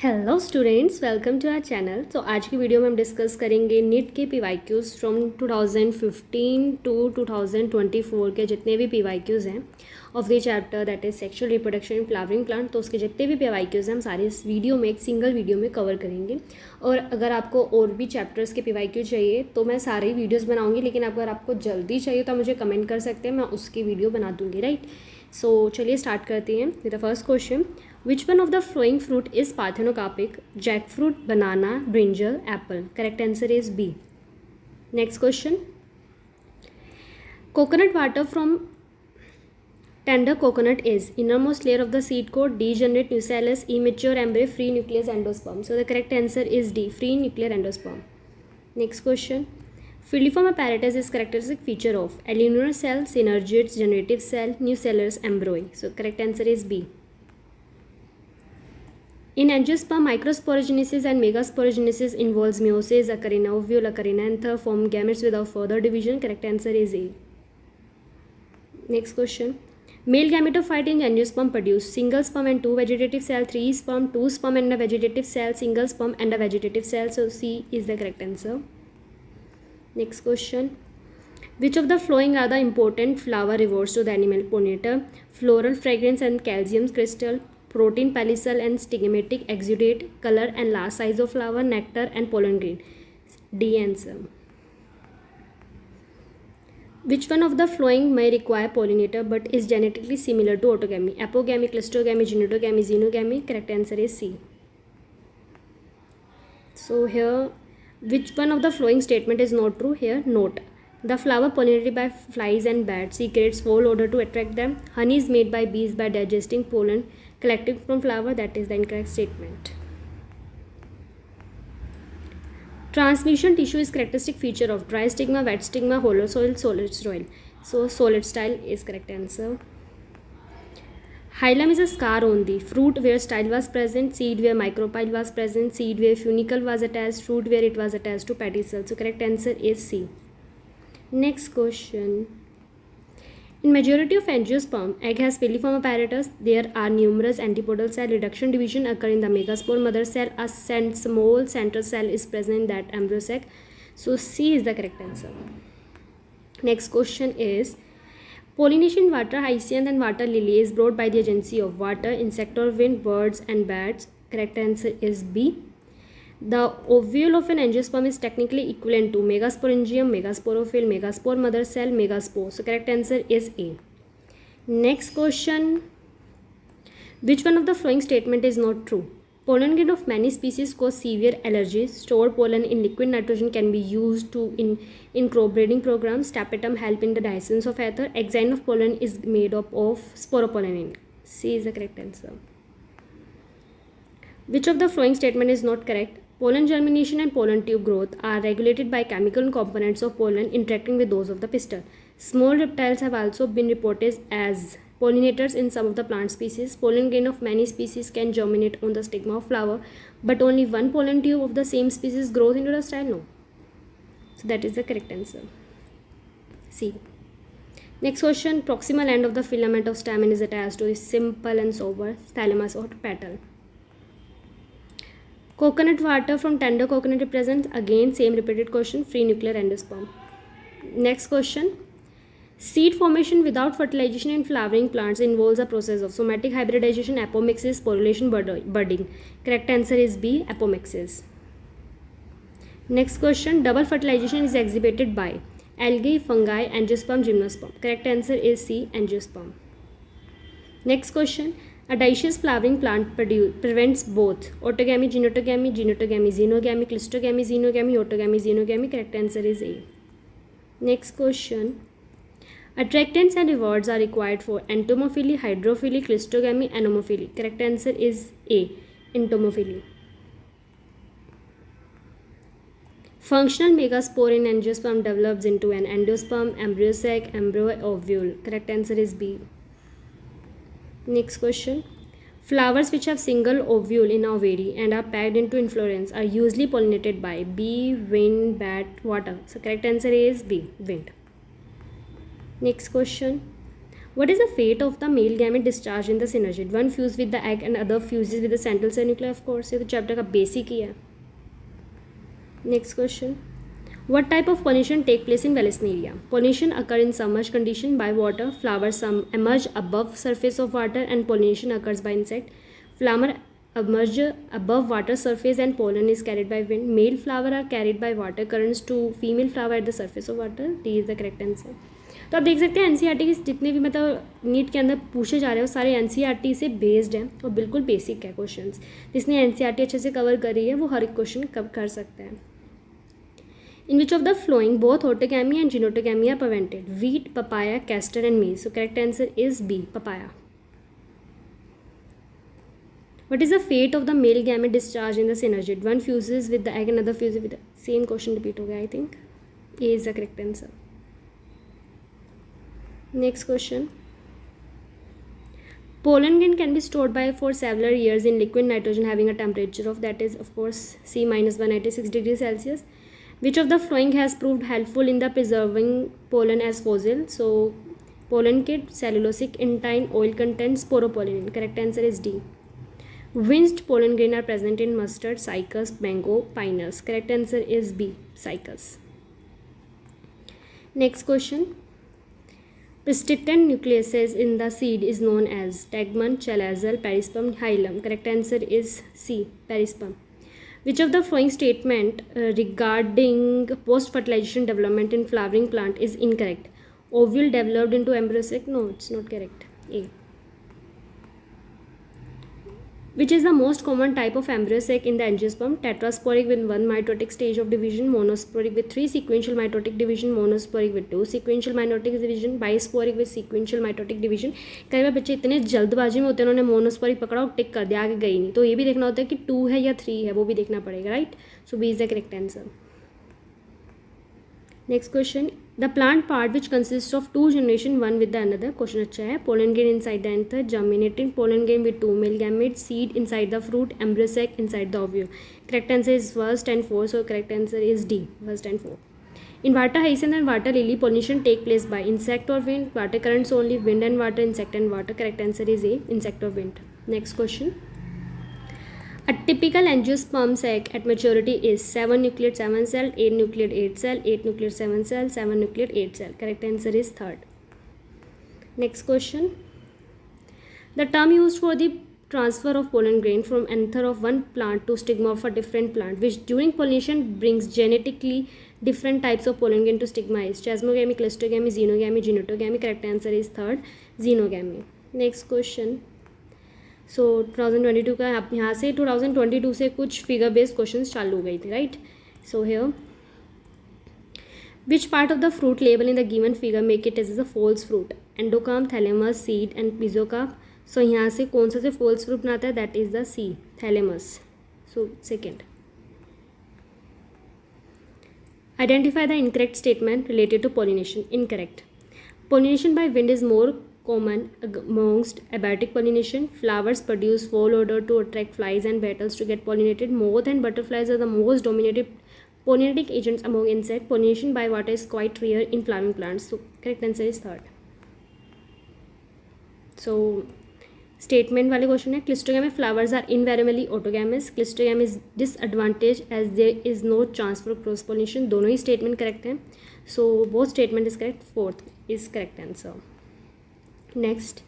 Hello students, welcome to our channel. तो आज की वीडियो में हम डिस्कस करेंगे नीट के पीवाईक्यूज़ फ्रॉम 2015 टू 2024 के जितने भी पीवाईक्यूज़ हैं of the chapter that is sexual reproduction in flowering plant. तो उसके जितने भी पीवाईक्यूज़ हैं हम सारे इस वीडियो में एक सिंगल वीडियो में कवर करेंगे। और अगर आपको और भी चैप्टर्स के पीवाईक्यू चाहिए तो मैं सारे ही वीडियोज़ बनाऊँगी, लेकिन अगर आपको जल्दी चाहिए तो मुझे कमेंट कर सकते हैं, मैं उसकी वीडियो बना दूँगी, राइट। सो चलिए स्टार्ट करते हैं with the first question. Which one of the flowing fruit is parthenocarpic? Jackfruit, banana, brinjal, apple. Correct answer is B. Next question. Coconut water from tender coconut is innermost layer of the seed coat, degenerate nucellus, immature embryo, free nucleus endosperm. So the correct answer is D, free nuclear endosperm. Next question. Filiform apparatus is characteristic feature of alveolar cell, synergids, generative cell, nucellus, embryo. So correct answer is B. In angiosperm, microsporogenesis and megasporogenesis involves meiosis, occur in ovule, occur in anther, form gametes without further division. Correct answer is A. Next question. Male gametophyte in angiosperm produce single sperm and two vegetative cell, three sperm, two sperm and a vegetative cell, single sperm and a vegetative cell. So C is the correct answer. Next question. Which of the following are the important flower rewards to the animal pollinator? Floral fragrance and calcium crystal, protein pelicillin and stigmatic exudate, color and last size of flower, nectar and pollen grain. D answer. Which one of the following may require pollinator but is genetically similar to autogamy? Apogamy, clustogamy, genetogamy, xenogamy. Correct answer is C. So here, which one of the following statement is not true? Here, note. The flower pollinated by flies and bats secretes foul odor to attract them. Honey is made by bees by digesting pollen collected from flower. That is the incorrect statement. Transmission tissue is characteristic feature of dry stigma, wet stigma, hollow soil, solid soil. So solid style is correct answer. Hilum is a scar on the fruit where style was present, seed where micropyle was present, seed where funicle was attached, fruit where it was attached to pedicel. So correct answer is C. Next question. In majority of angiosperm, egg has filiform apparatus. There are numerous antipodal cell. Reduction division occur in the megaspore mother cell. A small central cell is present in that embryo sac. So C is the correct answer. Next question is, pollination water hyacinth and water lily is brought by the agency of water, insect or wind, birds and bats. Correct answer is B. The ovule of an angiosperm is technically equivalent to megasporangium, megasporophyll, megaspore mother cell, megaspore. So correct answer is A. Next question. Which one of the following statement is not true? Pollen grain of many species cause severe allergies. Stored pollen in liquid nitrogen can be used in crop breeding programs. Tapetum help in the digestion of ether. Exine of pollen is made up of sporopollenin. C is the correct answer. Which of the following statement is not correct? Pollen germination and pollen tube growth are regulated by chemical components of pollen interacting with those of the pistil. Small reptiles have also been reported as pollinators in some of the plant species. Pollen grain of many species can germinate on the stigma of flower, but only one pollen tube of the same species grows into the style. No. So that is the correct answer. C. Next question. Proximal end of the filament of stamen is attached to a simple and sober thalamus or petal. Coconut water from tender coconut represents, again same repeated question, free nuclear endosperm. Next question. Seed formation without fertilization in flowering plants involves a process of somatic hybridization, apomixis, sporulation, budding. Correct answer is B, apomixis. Next question. Double fertilization is exhibited by algae, fungi, angiosperm, gymnosperm. Correct answer is C, angiosperm. Next question. A dioecious flowering plant prevents both autogamy, genetogamy, xenogamy, clustogamy, xenogamy, autogamy, xenogamy. Correct answer is A. Next question. Attractants and rewards are required for entomophily, hydrophily, clustogamy, anomophily. Correct answer is A, entomophily. Functional megaspore in angiosperm develops into an endosperm, embryo sac, embryo, ovule. Correct answer is B. Next question. Flowers which have single ovule in ovary and are packed into inflorescence are usually pollinated by bee, wind, bat, water. So correct answer is B, wind. Next question. What is the fate of the male gamete discharged in the synergid? One fuse with the egg and other fuses with the central cell nuclei. Of course, ये तो chapter का basic ही है. Next question. What type of pollination take place in Vallisneria? Pollination occur in submerged condition by water. Flowers emerge above surface of water and pollination occurs by insect. Flower emerge above water surface and pollen is carried by wind. Male flower are carried by water currents to female flower at the surface of water. D is the correct answer. तो आप देख सकते हैं NCERT के जितने भी मतलब NEET के अंदर पूछे जा रहे हैं वो सारे एनसीईआरटी से बेस्ड हैं और बिल्कुल बेसिक है क्वेश्चंस. जिसने एनसीईआरटी अच्छे से कवर करी है वो हर एक क्वेश्चन कवर कर सकता है. In which of the following both autogamy and genotogamy are prevented? Wheat, papaya, castor and maize. So correct answer is B, papaya. What is the fate of the male gamete discharged in the synergid? One fuses with the egg and another fuses with the same question repeat हो गया I think. A is the correct answer. Next question. Pollen grain can be stored for several years in liquid nitrogen having a temperature of, that is of course C minus 196 degrees Celsius. Which of the following has proved helpful in the preserving pollen as fossil? So pollen kit, cellulosic intine, oil content, sporopollen. Correct answer is D. Winced pollen grain are present in mustard, cycas, mango, pinus. Correct answer is B, cycas. Next question. Persistent nucleases in the seed is known as tegmen, chalazal, perisperm, hilum. Correct answer is C, perisperm. Which of the following statement regarding post-fertilization development in flowering plant is incorrect? Ovule developed into embryo sac? No, it's not correct. A. Which is the most common type of embryo sac in the angiosperm? Tetrasporic with 1 mitotic stage of division, monosporic with 3 sequential mitotic division, monosporic with 2 sequential mitotic division, bisporic with sequential mitotic division. कई बार बच्चे इतने जल्दबाजी में होते हैं उन्होंने monosporic पकड़ा और टिक कर दिया, आगे गई नहीं. तो ये भी देखना होता है कि 2 है या 3 है, वो भी देखना पड़ेगा, right. So B is the correct answer. Next question. The plant part which consist of 2 generation one with the another. Question अच्छा है. Pollen grain inside the anther, germinating pollen grain with 2 male gametes, seed inside the fruit, embryo sac inside the ovule. Correct answer is first and 4. So correct answer is D, first and 4. In water hyacinth and water lily, pollination take place by insect or wind? Water currents only, wind and water, insect and water. Correct answer is A, insect or wind. Next question. A typical angiosperm sac at maturity is 7 nucleate 7 cell, 8 nucleate 8 cell, 8 nucleate 7 cell, 7 nucleate 8 cell. Correct answer is third. Next question. The term used for the transfer of pollen grain from anther of one plant to stigma of a different plant, which during pollination brings genetically different types of pollen grain to stigma, is chasmogamy, clistogamy, xenogamy, genotogamy. Correct answer is third, xenogamy. Next question. सो 2022 का यहाँ से 2022 से कुछ figure based question चालू हो गई थी, right. So here which part of the fruit label in the given figure make it as a false fruit? Endocarp, thalamus, seed and pericarp. So यहाँ से कौन सा से फॉल्स फ्रूट बनाता है? That is the C, thalamus. So second. Identify the incorrect statement related to pollination. Incorrect. Pollination by wind is more common amongst abiotic pollination. Flowers produce fall odor to attract flies and beetles to get pollinated. Moth and butterflies are the most dominated pollinating agents among insects. Pollination by water is quite rare in flowering plants. So correct answer is third. So statement वाले question है. Cleistogamy flowers are invariably autogamous. Cleistogamy is disadvantage as there is no chance for cross pollination. दोनों ही statement correct हैं. So both statement is correct. Fourth is correct answer. Next,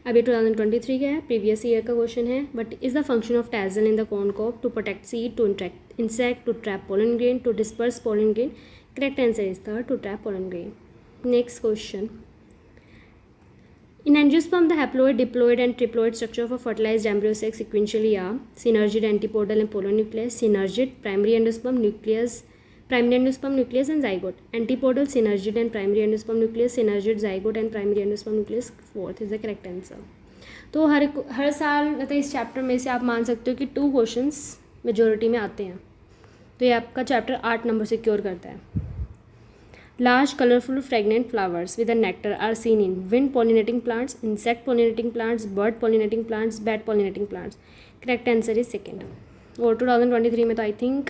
अभी 2023 का है, previous year का question है. But is the function of tassel in the corn cob? To protect seed, to attract insect, to trap pollen grain, to disperse pollen grain. Correct answer is third, to trap pollen grain. Next question. In angiosperm, the haploid, diploid and triploid structure of a fertilized embryo sac sequentially are synergid, antipodal and polar nucleus. Synergid, primary endosperm nucleus, primary endosperm nucleus and zygote. Antipodal, synergid and primary endosperm nucleus, synergid, zygote and primary endosperm nucleus. Fourth is the correct answer. तो हर साल मतलब इस chapter में से आप मान सकते हो कि 2 क्वेश्चंस मेजोरिटी में आते हैं. तो ये आपका चैप्टर 8 नंबर सिक्योर करता है. Large colorful fragrant flowers with a nectar are seen in wind pollinating plants, insect pollinating plants, bird pollinating plants, bat pollinating plants. Correct answer is second. और 2023 में तो आई थिंक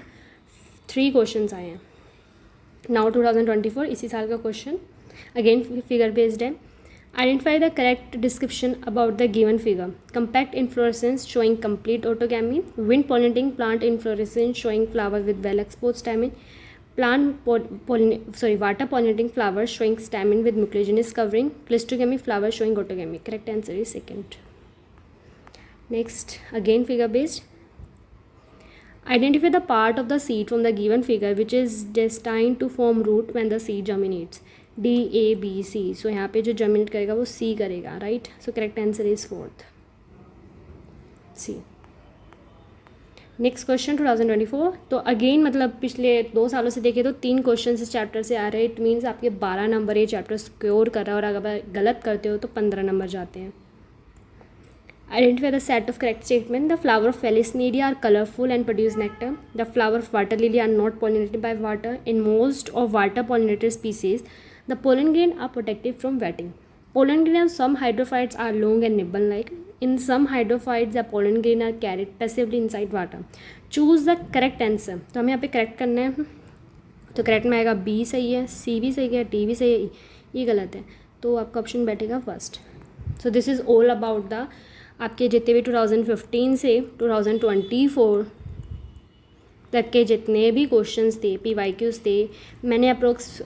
3 क्वेश्चंस आए हैं. Now 2024 इसी साल का क्वेश्चन अगेन फिगर बेस्ड है. Identify the correct description about the given figure. Compact inflorescence showing complete autogamy. Wind pollinating plant inflorescence showing flower with well exposed stamen. Water pollinating flowers showing stamen with mucilaginous covering. Cleistogamy flower showing autogamy. Correct answer is second. Next, again figure based. Identify the part of the seed from the given figure which is destined to form root when the seed germinates. D, A, B, C. सो यहाँ पे जो germinate करेगा वो C करेगा, right. So correct answer is fourth, C. Next question 2024. तो again मतलब पिछले 2 सालों से देखें तो 3 क्वेश्चन इस चैप्टर से आ रहे हैं. इट मीन्स आपके 12 नंबर ये चैप्टर स्कोर कर रहा है और अगर गलत करते हो तो 15 नंबर जाते हैं. Identify the set of correct statement. The flower of Felisneria are colorful and produce nectar. The flower of water lily are not pollinated by water. In most of water pollinated species, the pollen grain are protected from wetting. Pollen grain of some hydrophytes are long and nibble-like. In some hydrophytes, the pollen grain are carried passively inside water. Choose the correct answer. तो हमें यहाँ पे correct करना है. तो correct में आएगा B सही है, C भी सही है, D भी सही है, E गलत है. तो आपका ऑप्शन बैठेगा first. So this is all about the आपके जितने भी 2015 से 2024 तक के जितने भी क्वेश्चंस थे, PYQs थे, मैंने अप्रोक्स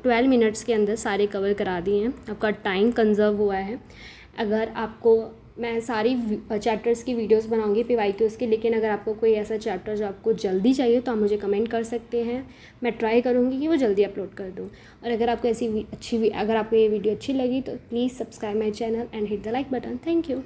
12 मिनट्स के अंदर सारे कवर करा दिए हैं. आपका टाइम कंजर्व हुआ है. अगर आपको मैं सारी चैप्टर्स की वीडियोस बनाऊंगी PYQs की, लेकिन अगर आपको कोई ऐसा चैप्टर जो आपको जल्दी चाहिए तो आप मुझे कमेंट कर सकते हैं. मैं ट्राई करूँगी कि वो जल्दी अपलोड कर दूँ. और अगर आपको अगर आपको ये वीडियो अच्छी लगी तो please subscribe my channel and hit the like button. Thank you.